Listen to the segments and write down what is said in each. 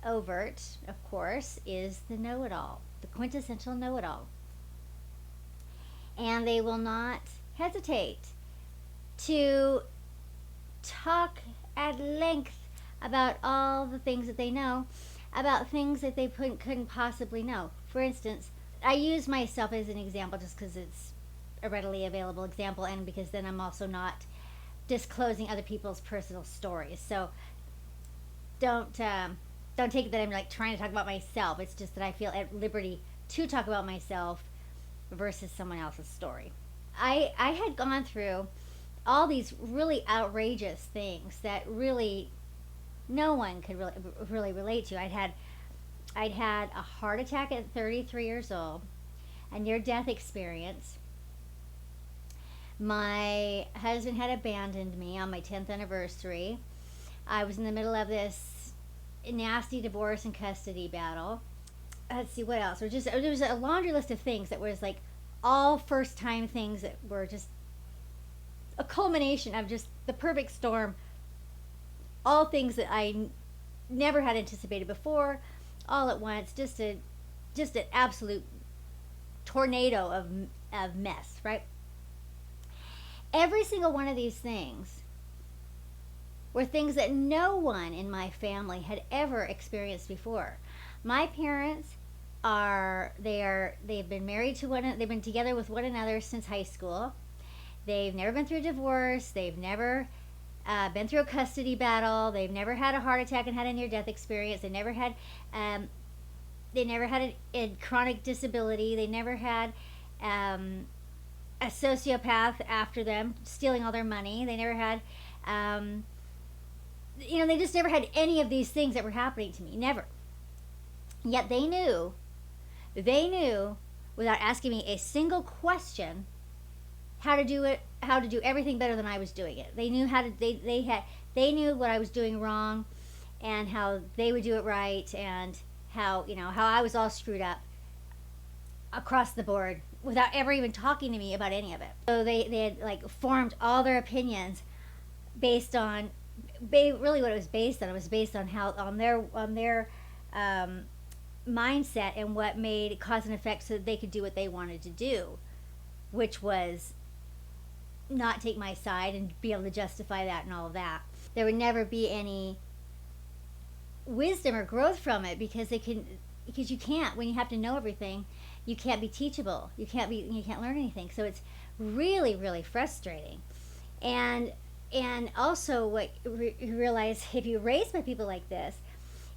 overt, of course, is the know-it-all, the quintessential know-it-all. And they will not hesitate to talk at length about all the things that they know, about things that they couldn't possibly know. For instance, I use myself as an example just because it's a readily available example, and because then I'm also not disclosing other people's personal stories. So don't take it that I'm like trying to talk about myself. It's just that I feel at liberty to talk about myself versus someone else's story. I had gone through all these really outrageous things that really no one could really relate to. I'd had a heart attack at 33 years old, a near-death experience. My husband had abandoned me on my 10th anniversary. I was in the middle of this nasty divorce and custody battle. Let's see, what else? There was a laundry list of things that was like all first-time things that were just a culmination of just the perfect storm. All things that I never had anticipated before, all at once. Just an absolute tornado of mess, right? Every single one of these things were things that no one in my family had ever experienced before. My parents they've been married to they've been together with one another since high school. They've never been through a divorce. They've never been through a custody battle. They've never had a heart attack and had a near-death experience. They never had a chronic disability. They never had a sociopath after them stealing all their money. They never had, they just never had any of these things that were happening to me. Never. Yet they knew, without asking me a single question, how to do everything better than I was doing it. They knew they knew what I was doing wrong, and how they would do it right, and how I was all screwed up across the board without ever even talking to me about any of it. So they had like formed all their opinions based on really what it was based on. It was based on their mindset and what made cause and effect so that they could do what they wanted to do, which was not take my side and be able to justify that and all of that. There would never be any wisdom or growth from it because you can't, when you have to know everything, you can't be teachable. You can't learn anything. So it's really, really frustrating. And also what you realize if you raise by people like this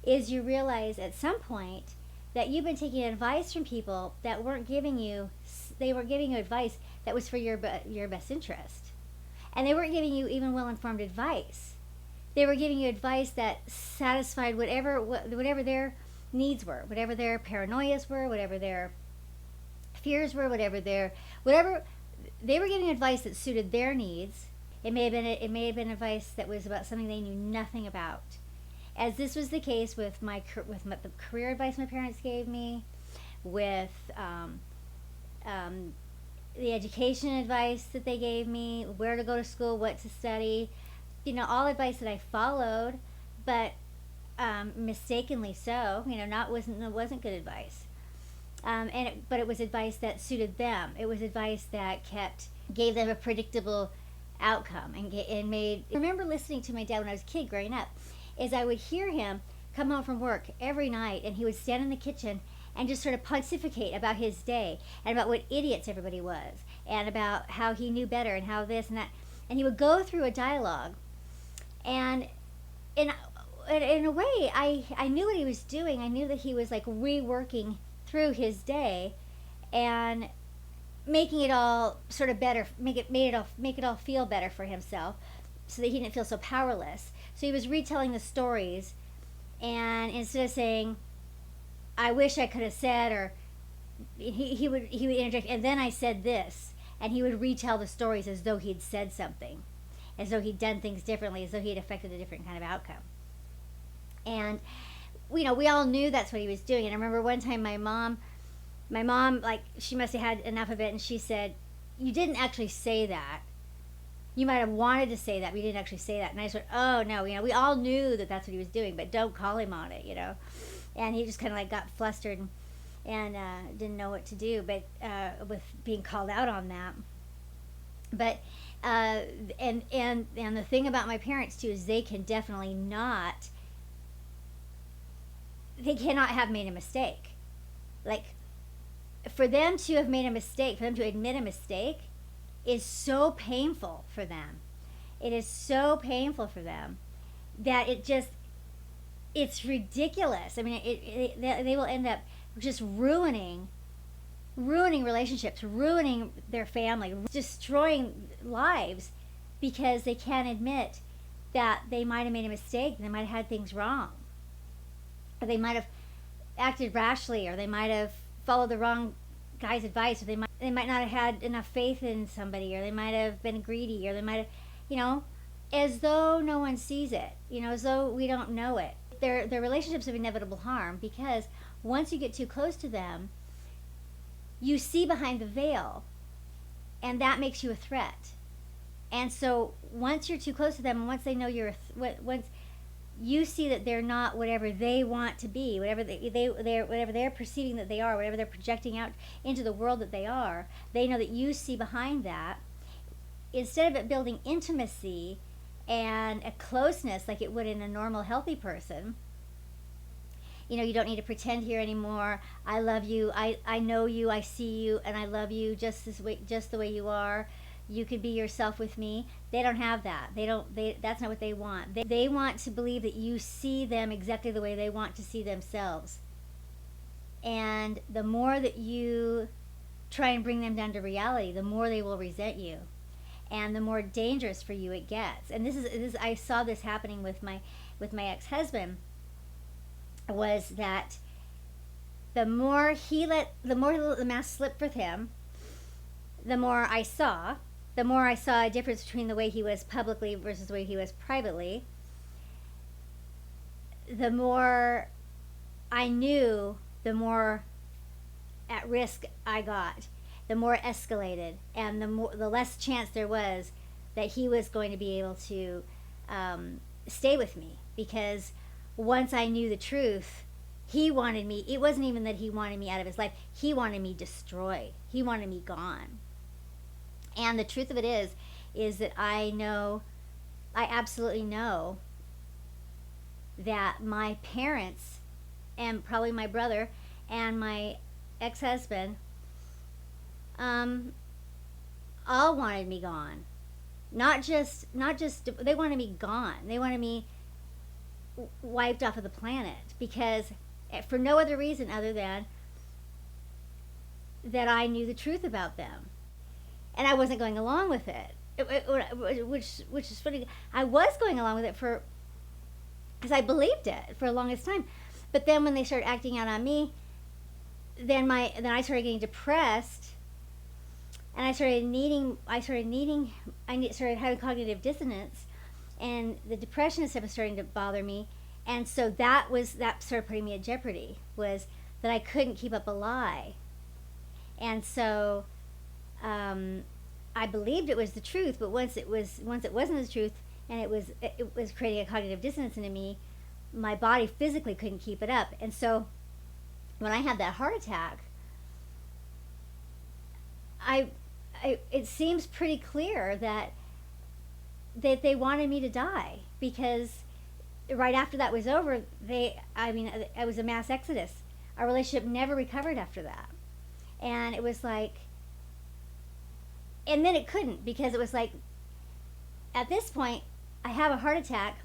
is you realize at some point that you've been taking advice from people that they were giving you advice that was for your best interest. And they weren't giving you even well-informed advice. They were giving you advice that satisfied whatever their needs were, whatever their paranoias were, whatever their fears were, whatever they were giving advice that suited their needs. It may have been advice that was about something they knew nothing about. As this was the case with the career advice my parents gave me, with the education advice that they gave me, where to go to school, what to study, all advice that I followed, but mistakenly so. It wasn't good advice. But it was advice that suited them. It was advice that gave them a predictable outcome and made. I remember listening to my dad when I was a kid growing up, is I would hear him come home from work every night, and he would stand in the kitchen and just sort of pontificate about his day and about what idiots everybody was and about how he knew better and how this and that. And he would go through a dialogue, and in a way, I knew what he was doing. I knew that he was like reworking through his day and making it all sort of better, make it all feel better for himself, so that he didn't feel so powerless. So he was retelling the stories, and instead of saying, "I wish I could have said," or he would interject, "and then I said this," and he would retell the stories as though he'd said something, as though he'd done things differently, as though he had affected a different kind of outcome. And we all knew that's what he was doing. And I remember one time my mom, like, she must have had enough of it, and she said, "You didn't actually say that. You might have wanted to say that, but you didn't actually say that. And I just went, oh no, we all knew that that's what he was doing, but don't call him on it, And he just kind of like got flustered and didn't know what to do, but with being called out on that. But and the thing about my parents too is they cannot have made a mistake. Like, for them to have made a mistake, for them to admit a mistake, is so painful for them. It is so painful for them that it's ridiculous. I mean, they will end up just ruining relationships, ruining their family, destroying lives, because they can't admit that they might have made a mistake, they might have had things wrong, or they might have acted rashly, or they might have followed the wrong guy's advice, or they might not have had enough faith in somebody, or they might have been greedy, or they might have, as though no one sees it, as though we don't know it. They're relationships of inevitable harm, because once you get too close to them, you see behind the veil, and that makes you a threat. And so once you're too close to them, and once they know once you see that they're not whatever they want to be, whatever whatever they're perceiving that they are, whatever they're projecting out into the world that they are, they know that you see behind that. Instead of it building intimacy and a closeness like it would in a normal, healthy person, you don't need to pretend here anymore. I love you. I know you. I see you, and I love you just the way you are. You could be yourself with me. They don't have that. That's not what they want. They want to believe that you see them exactly the way they want to see themselves. And the more that you try and bring them down to reality, the more they will resent you, and the more dangerous for you it gets. And this is I saw this happening with my ex-husband. Was that the more he let the mask slip with him, the more I saw a difference between the way he was publicly versus the way he was privately. The more I knew, the more at risk I got, the more it escalated, and the less chance there was that he was going to be able to stay with me, because once I knew the truth, he wanted me. It wasn't even that he wanted me out of his life. He wanted me destroyed. He wanted me gone. And the truth of it is that I absolutely know that my parents, and probably my brother and my ex-husband, all wanted me gone. Not just they wanted me gone. They wanted me wiped off of the planet, because for no other reason other than that I knew the truth about them, and I wasn't going along with it, which is funny. I was going along with it because I believed it for the longest time, but then when they started acting out on me, then I started getting depressed, and I started having cognitive dissonance. And the depression and stuff was starting to bother me, and so that started putting me at jeopardy, was that I couldn't keep up a lie. And so I believed it was the truth, but once it wasn't the truth, and it was creating a cognitive dissonance into me, my body physically couldn't keep it up. And so when I had that heart attack, it seems pretty clear that they wanted me to die, because right after that was over, it was a mass exodus. Our relationship never recovered after that. And it was like, and then it couldn't, because it was like, at this point, I have a heart attack,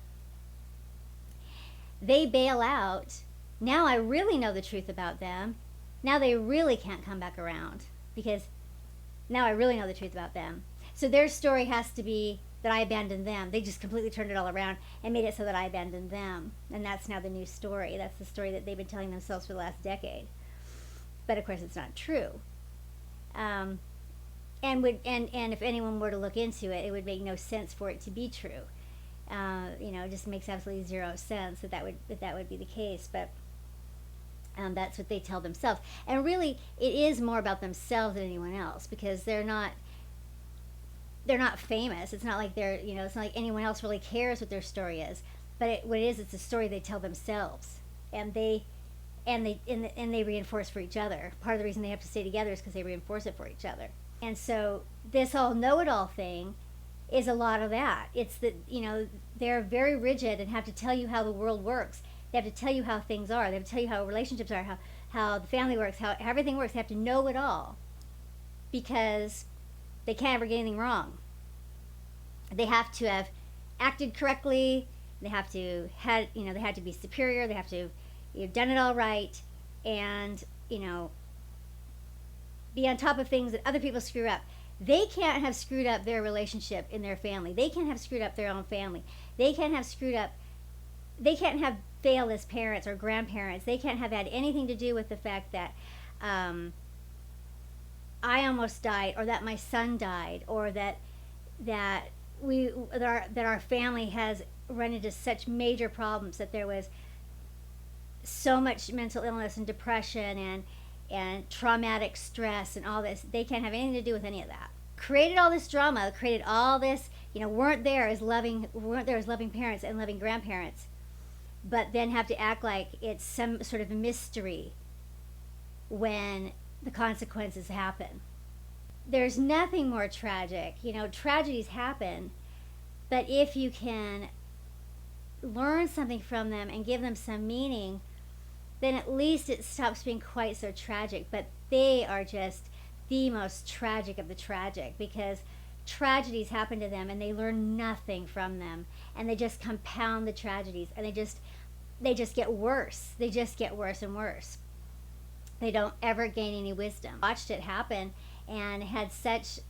they bail out, now I really know the truth about them, now they really can't come back around, because now I really know the truth about them. So their story has to be that I abandoned them. They just completely turned it all around and made it so that I abandoned them. And that's now the new story. That's the story that they've been telling themselves for the last decade. But of course it's not true. And if anyone were to look into it, it would make no sense for it to be true. It just makes absolutely zero sense that would be the case. But that's what they tell themselves. And really, it is more about themselves than anyone else, because they're not they're not famous. It's not like they're, it's not like anyone else really cares what their story is. But what it is, it's a story they tell themselves, and they reinforce for each other. Part of the reason they have to stay together is because they reinforce it for each other. And so this whole know-it-all thing is a lot of that. It's that, they're very rigid and have to tell you how the world works. They have to tell you how things are. They have to tell you how relationships are, how the family works, how everything works. They have to know it all because they can't ever get anything wrong. They have to have acted correctly. They have to they have to be superior. They have to have done it all right, and be on top of things that other people screw up. They can't have screwed up their relationship in their family. They can't have screwed up their own family. They can't have failed as parents or grandparents. They can't have had anything to do with the fact that I almost died, or that my son died, or that our family has run into such major problems, that there was so much mental illness and depression and traumatic stress and all this. They can't have anything to do with any of that. Created all this drama, created all this, weren't there as loving parents and loving grandparents, but then have to act like it's some sort of a mystery when the consequences happen. There's nothing more tragic. Tragedies happen, but if you can learn something from them and give them some meaning, then at least it stops being quite so tragic. But they are just the most tragic of the tragic, because tragedies happen to them and they learn nothing from them, and they just compound the tragedies, and they just get worse. They just get worse and worse. They don't ever gain any wisdom. Watched it happen and had such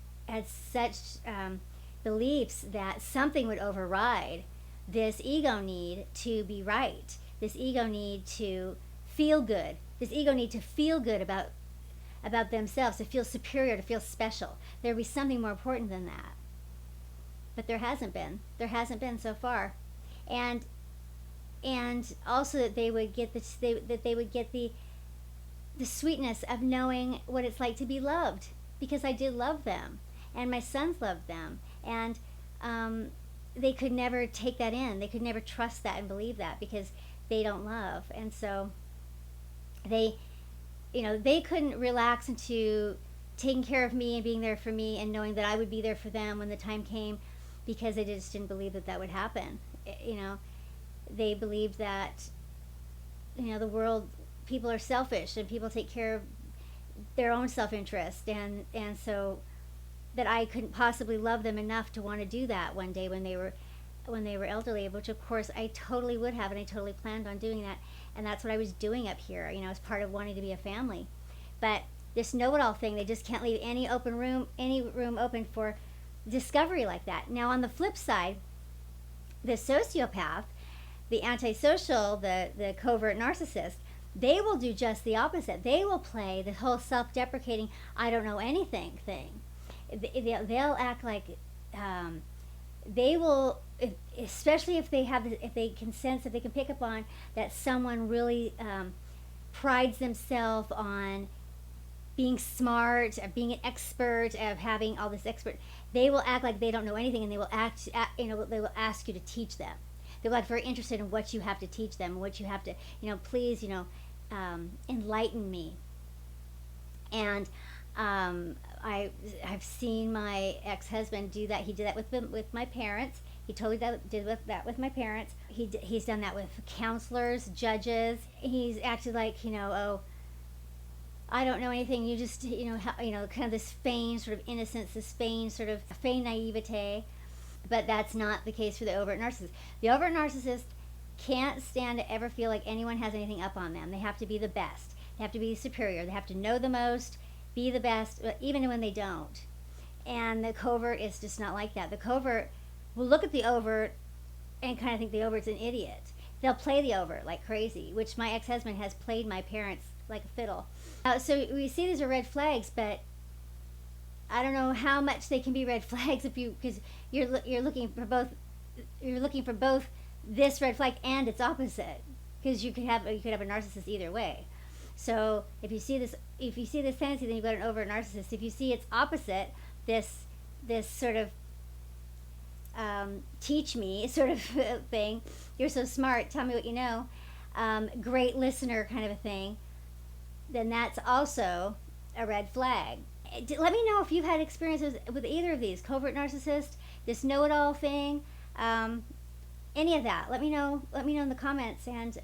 beliefs that something would override this ego need to be right, this ego need to feel good, this ego need to feel good about themselves, to feel superior, to feel special. There would be something more important than that. But there hasn't been. There hasn't been so far. And also that they would get the sweetness of knowing what it's like to be loved, because I did love them, and my sons loved them, and they could never take that in. They could never trust that and believe that, because they don't love. And so they couldn't relax into taking care of me and being there for me and knowing that I would be there for them when the time came, because they just didn't believe that would happen. They believed that the world, people are selfish and people take care of their own self-interest, and so that I couldn't possibly love them enough to want to do that one day when they were elderly, which of course I totally would have, and I totally planned on doing that, and that's what I was doing up here, as part of wanting to be a family. But this know-it-all thing, they just can't leave any room open for discovery like that. Now on the flip side, the sociopath, the antisocial, the covert narcissist, they will do just the opposite. They will play the whole self-deprecating, I don't know anything thing. They'll act like they will, especially if they can sense, if they can pick up on that someone really prides themselves on being smart, of being an expert, of having all this expert. They will act like they don't know anything, and they will they will ask you to teach them. They're like very interested in what you have to teach them, what you have to, please, enlighten me. And I've seen my ex-husband do that. He did that with my parents. He totally did that with my parents. He's done that with counselors, judges. He's acted like, oh, I don't know anything. You just, kind of this feigned sort of innocence, this feigned sort of feigned naivete. But that's not the case for the overt narcissist. The overt narcissist can't stand to ever feel like anyone has anything up on them. They have to be the best. They have to be superior. They have to know the most, be the best, even when they don't. And the covert is just not like that. The covert will look at the overt and kind of think the overt's an idiot. They'll play the overt like crazy, which my ex-husband has played my parents like a fiddle. So we see these are red flags, but I don't know how much they can be red flags because you're looking for both this red flag and its opposite, because you could have a narcissist either way. So if you see this tendency, then you've got an overt narcissist. If you see its opposite, this sort of teach me sort of thing. You're so smart, tell me what you know. Great listener kind of a thing. Then that's also a red flag. Let me know if you've had experiences with either of these: covert narcissist, this know-it-all thing, any of that. Let me know in the comments. And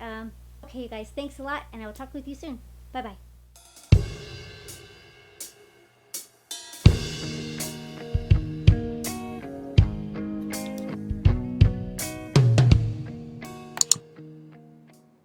okay, you guys, thanks a lot, and I will talk with you soon. Bye bye.